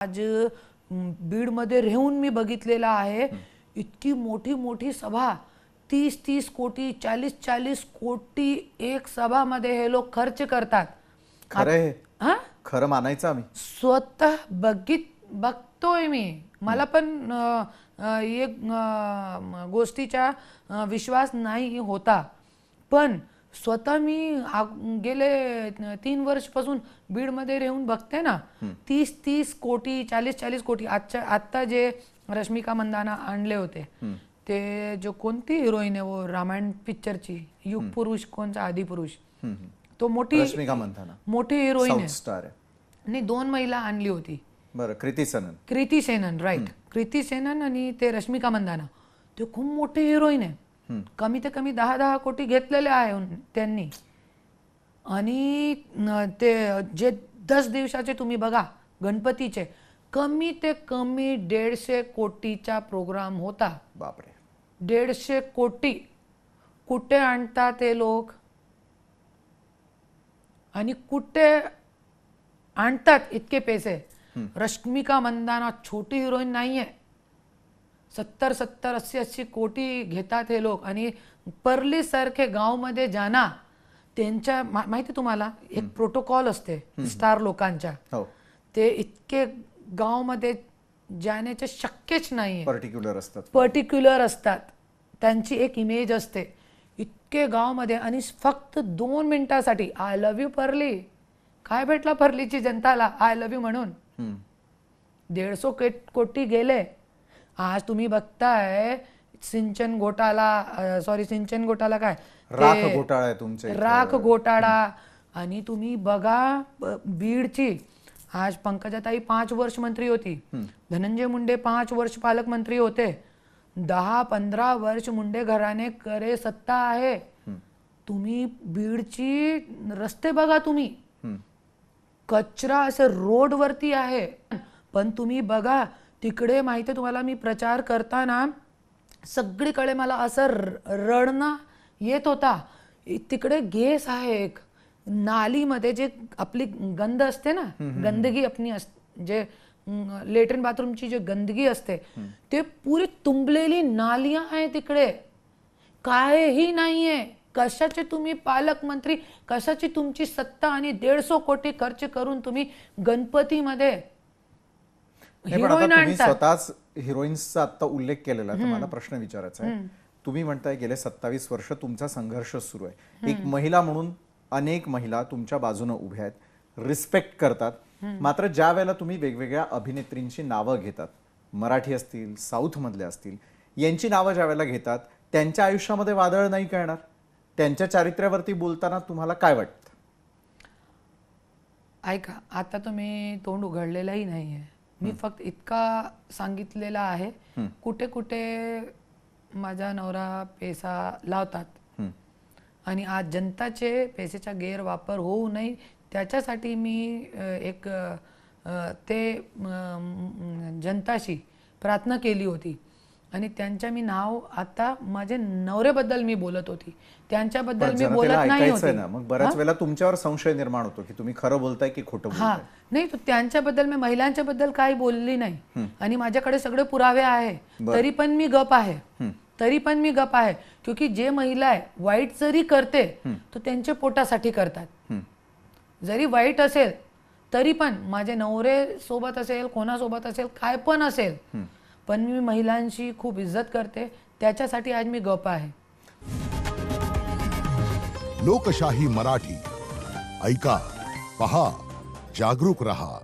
आज बीडमध्ये राहून मी बघितलेला आहे, इतकी मोठी मोठी सभा 30-30 कोटी 40-40 कोटी एक सभामध्ये हे लोक खर्च करतात. खरं आहे, खरं मानायचं आम्ही स्वतः बघतोय मी. मला पण एक गोष्टीचा विश्वास नाही होता, पण स्वतः मी गेले 3 वर्षापासून बीडमध्ये राहून बघते ना. 30-30 कोटी 40-40 कोटी. आत्ता जे रश्मिका मंदाना आणले होते ते जो कोणती हिरोईन आहे वो रामायण पिक्चरची, युग पुरुष कोणचा आदि पुरुष, तो मोठी रश्मिका मंदाना मोठी हिरोईन आहे. स्टार आहे. नाही, 2 महिला आणली होती. बरं, कृती सेनन राईट. कृती सेनन आणि ते रश्मिका मंदाना, ते खूप मोठे हिरोईन आहे. कमी ते कमी 10-10 कोटी घेतलेले आहे त्यांनी. आणि ते जे 10 दिवसाचे तुम्ही बघा गणपतीचे, कमी ते कमी 150 कोटीचा प्रोग्राम होता. बापरे, 150 कोटी. कुठे आणतात ते लोक आणि कुठे आणतात इतके पैसे? रश्मिका मंदाना छोटी हिरोईन नाहीये. 70-70 80-80 कोटी घेतात हे लोक. आणि परली सारखे गावमध्ये जाना, त्यांच्या माहिती तुम्हाला एक प्रोटोकॉल असते स्टार लोकांच्या. ते इतके गावमध्ये जाण्याचे शक्यच नाहीये. पर्टिक्युलर असतात, त्यांची एक इमेज असते इतके गावमध्ये. आणि फक्त 2 मिनिटासाठी आय लव्ह यू परली. काय भेटला परलीची जनताला आय लव्ह यू म्हणून? 150 कोटी गेले. आज तुम्ही बघताय सिंचन घोटाळा काय, राख घोटाळा. आणि तुम्ही बघा बीडची, आज पंकजाताई 5 वर्ष मंत्री होती, धनंजय मुंडे 5 वर्ष पालकमंत्री होते, 10-15 वर्ष मुंडे घराणे करे सत्ता आहे. तुम्ही बीडची रस्ते बघा, तुम्ही कचरा असे रोड वरती आहे. पण तुम्ही बघा तिकडे, माहिती तुम्हाला, मी प्रचार करताना सगळीकडे मला असं रडणं येत होता. तिकडे गेस आहे एक नालीमध्ये, जे आपली गंध असते ना, गंदगी आपली जे लेट्रिन बाथरूमची जे गंदगी असते, ते पुरी तुंबलेली नालिया आहे तिकडे. काहीही नाहीये. कशाचे तुम्ही पालकमंत्री, कशाची तुमची सत्ता? आणि 150 कोटी खर्च करून तुम्ही गणपतीमध्ये हिरोईन आणतात. स्वतःच हिरोईन्सचा आता उल्लेख केलेला, तर मला प्रश्न विचारायचा आहे. तुम्ही म्हणताय गेले 27 वर्ष तुमचा संघर्ष सुरू आहे. एक महिला म्हणून अनेक महिला तुमच्या बाजूने उभ्या आहेत, रिस्पेक्ट करतात. मात्र ज्या वेळेला तुम्ही वेगवेगळ्या अभिनेत्रींची नावं घेतात, मराठी असतील, साऊथ मधल्या असतील, यांची नावं ज्या वेळेला घेतात, त्यांच्या आयुष्यामध्ये वादळ नाही करणार? त्यांच्या चारित्र्यावरती बोलताना तुम्हाला काय वाटतं? ऐका, आता तुम्ही तोंड उघडलेलंही नाहीये. मी फक्त इतका सांगितलेला आहे, कुठे कुठे माझा नवरा पैसा लावतात आणि आज जनताचे पैशाचा गैरवापर होऊ नये त्याच्यासाठी मी एक जनताशी प्रार्थना केली होती. आणि त्यांच्या मी नाव, आता माझे नवऱ्याबद्दल मी बोलत होती, त्यांच्याबद्दल मी बोलत नाही होते. मग बऱ्याच वेळेला तुमच्यावर संशय निर्माण होतो की तुम्ही खरं बोलताय की खोटं बोलताय. नाही, तो त्यांच्याबद्दल मी महिलांच्या बद्दल काही बोलली नाही. आणि माझ्याकडे सगळे पुरावे आहे, तरी पण मी गप आहे. क्योंकि जे महिला आहे वाईट जरी करते तो त्यांच्या पोटासाठी करतात. जरी वाईट असेल तरी पण, माझे नवरे सोबत असेल, कोणासोबत असेल, काय पण असेल, पण मी महिलांची खूप इज्जत करते. त्याच्यासाठी आज मी गप आहे. लोकशाही मराठी ऐका, पहा, जागरूक रहा.